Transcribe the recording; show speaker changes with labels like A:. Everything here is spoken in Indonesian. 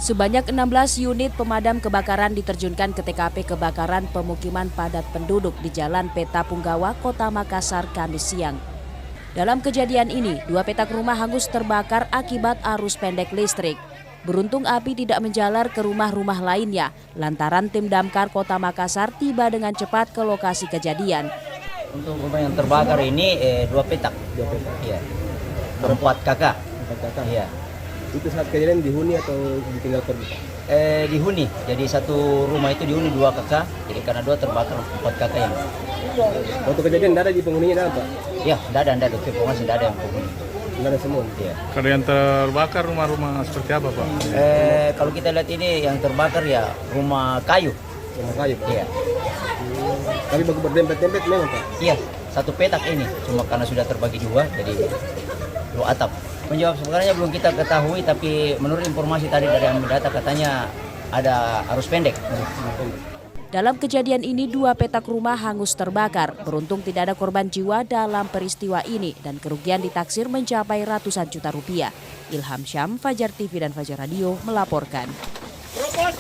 A: Sebanyak 16 unit pemadam kebakaran diterjunkan ke TKP kebakaran pemukiman padat penduduk di Jalan Peta Punggawa, Kota Makassar, Kamis siang. Dalam kejadian ini, 2 petak rumah hangus terbakar akibat arus pendek listrik. Beruntung api tidak menjalar ke rumah-rumah lainnya, lantaran tim damkar Kota Makassar tiba dengan cepat ke lokasi kejadian.
B: Untuk rumah yang terbakar ini 2 petak.
C: 2 petak.
B: Iya. 4 kakak.
C: 4 kakak.
B: Iya.
C: Itu saat kejadian dihuni atau ditinggal pergi?
B: Dihuni. Jadi satu rumah itu dihuni 2 kakak. Jadi karena 2 terbakar 4 kakak yang.
C: Waktu kejadian tidak ada di penghuninya, ada apa?
B: Ya, tidak ada informasi, tidak ada yang penghuni.
C: Tidak ada semua.
B: Iya.
D: Kalau yang terbakar rumah-rumah seperti apa, Pak?
B: Kalau kita lihat ini yang terbakar ya rumah kayu.
C: Rumah kayu, Pak?
B: Iya.
C: Tapi bagus berdempet-dempet memang, Pak?
B: Iya, 1 petak ini. Cuma karena sudah terbagi 2, jadi 2 atap. Menjawab sebenarnya belum kita ketahui, tapi menurut informasi tadi dari ambil data katanya ada arus pendek.
A: Dalam kejadian ini 2 petak rumah hangus terbakar. Beruntung tidak ada korban jiwa dalam peristiwa ini dan kerugian ditaksir mencapai ratusan juta rupiah. Ilham Syam, Fajar TV dan Fajar Radio melaporkan.
E: Propos!